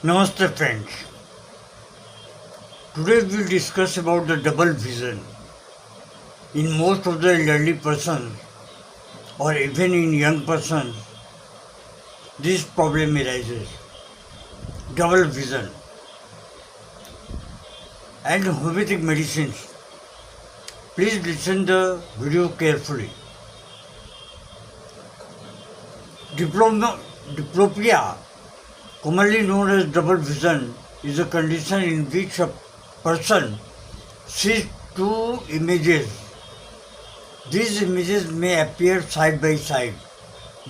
Namaste friends. Today we'll discuss about the double vision. In most of the elderly persons or even in young persons, this problem arises. Double vision and homeopathic medicines. Please listen the video carefully. Diplopia, commonly known as double vision, is a condition in which a person sees two images. These images may appear side by side,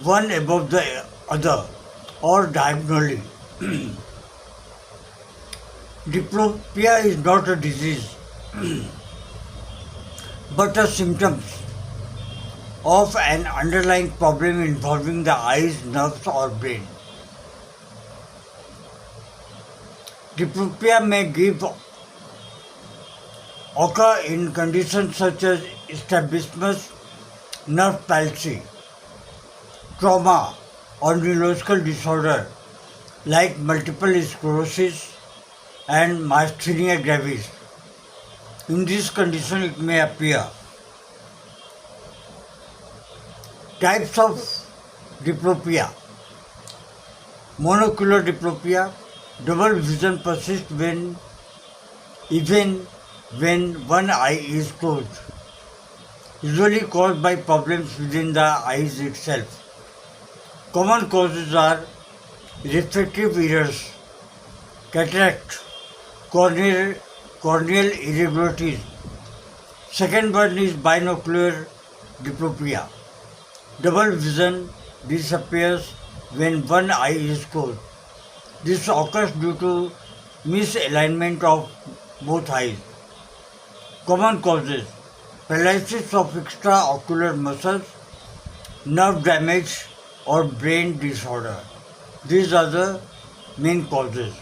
one above the other, or diagonally. Diplopia is not a disease, but a symptom of an underlying problem involving the eyes, nerves, or brain. Diplopia may occur in conditions such as strabismus, nerve palsy, trauma, or neurological disorder like multiple sclerosis and myasthenia gravis. In this condition, it may appear. Types of diplopia. Monocular diplopia. Double vision persists even when one eye is closed, usually caused by problems within the eyes itself. Common causes are refractive errors, cataract, corneal irregularities. Second one is binocular diplopia. Double vision disappears when one eye is closed. This occurs due to misalignment of both eyes. Common causes: paralysis of extraocular muscles, nerve damage, or brain disorder. These are the main causes.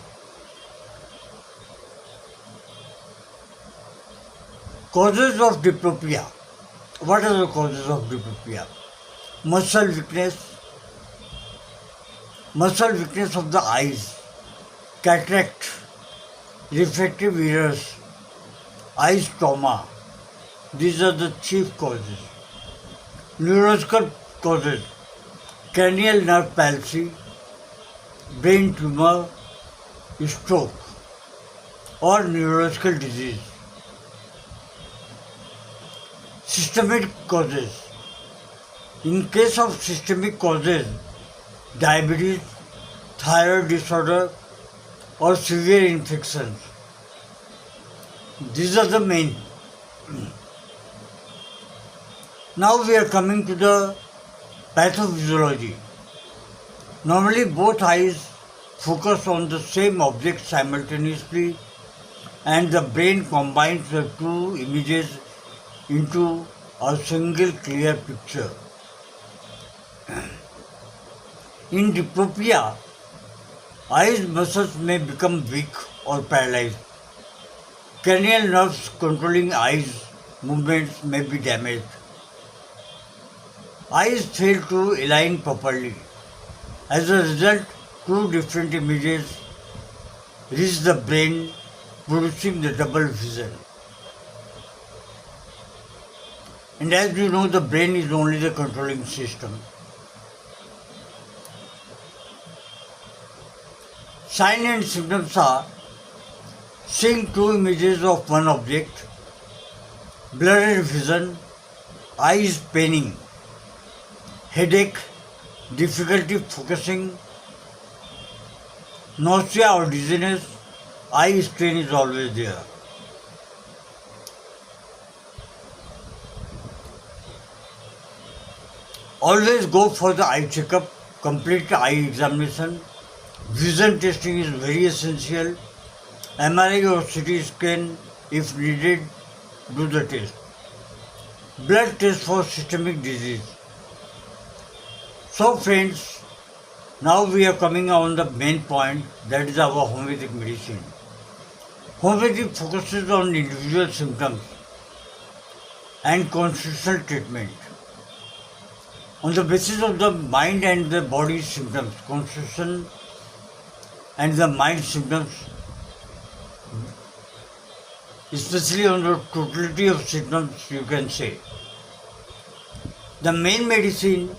Causes of diplopia. What are the causes of diplopia? Muscle weakness of the eyes, cataract, refractive errors, eyes trauma. These are the chief causes. Neurological causes: cranial nerve palsy, brain tumor, stroke, or neurological disease. Systemic causes. In case of systemic causes, diabetes, thyroid disorder, or severe infections. These are the main. Now we are coming to the pathophysiology. Normally both eyes focus on the same object simultaneously and the brain combines the two images into a single clear picture. In diplopia, eyes muscles may become weak or paralyzed. Cranial nerves controlling eyes movements may be damaged. Eyes fail to align properly. As a result, two different images reach the brain, producing the double vision. And as you know, the brain is only the controlling system. Signs and symptoms are seeing two images of one object, blurred vision, eyes paining, headache, difficulty focusing, nausea or dizziness, eye strain is always there. Always go for the eye checkup, complete eye examination. Vision testing is very essential. MRI or CT scan, if needed, do the test. Blood test for systemic disease. So friends, now we are coming on the main point, that is our homeopathic medicine. Homeopathy focuses on individual symptoms and constitutional treatment. On the basis of the mind and the body symptoms, constitution and the mild symptoms, especially on the totality of symptoms, you can say. The main medicine,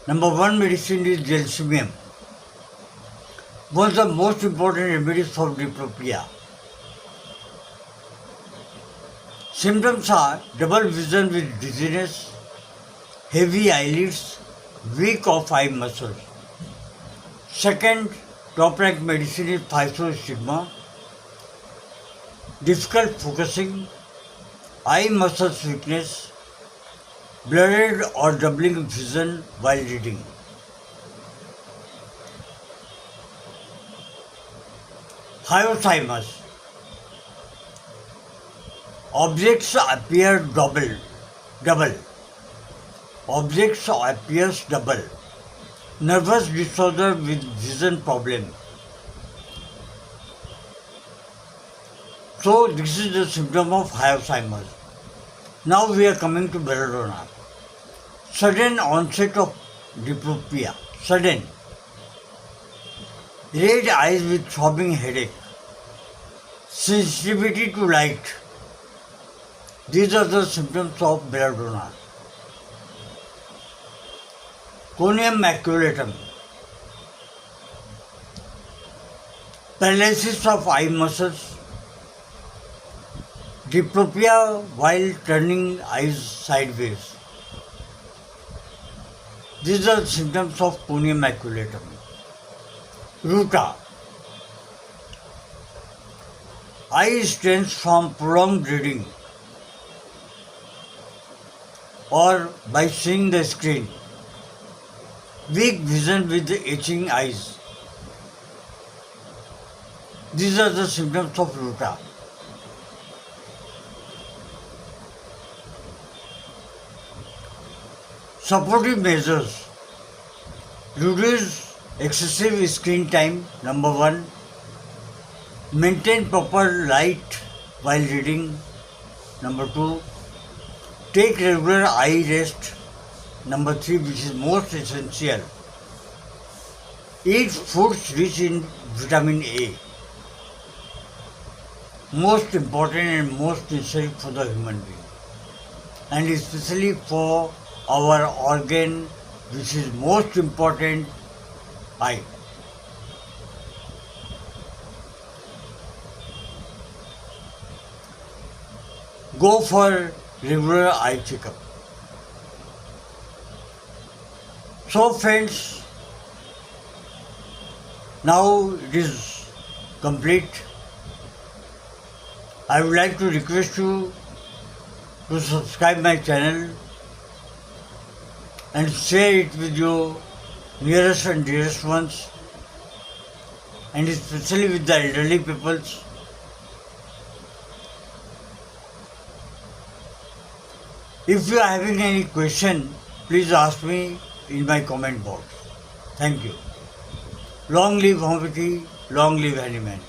number one medicine is gelsemium, one of the most important remedies for diplopia. Symptoms are double vision with dizziness, heavy eyelids, weak of eye muscles. Second top-ranked medicine is physostigma, difficult focusing, eye muscles weakness, blurred or doubling vision while reading. Hyoscyamus. Objects appear double. Objects appears double. Nervous disorder with vision problem. So this is the symptom of hyoscyamus. Now we are coming to belladonna. Sudden onset of diplopia. Sudden. Red eyes with throbbing headache. Sensitivity to light. These are the symptoms of belladonna. Conium maculatum. Paralysis of eye muscles. Diplopia while turning eyes sideways. These are the symptoms of conium maculatum. Ruta. Eye strains from prolonged reading or by seeing the screen. Weak vision with itching eyes. These are the symptoms of ruta. Supportive measures. Reduce excessive screen time, number one. Maintain proper light while reading, number two. Take regular eye rest, number three, which is most essential. Eat foods rich in vitamin A. Most important and most necessary for the human being. And especially for our organ, which is most important, eye. Go for regular eye checkup. So friends, now it is complete. I would like to request you to subscribe my channel and share it with your nearest and dearest ones, and especially with the elderly peoples. If you are having any question, please ask me in my comment box. Thank you. Long live homeopathy, long live Hanuman.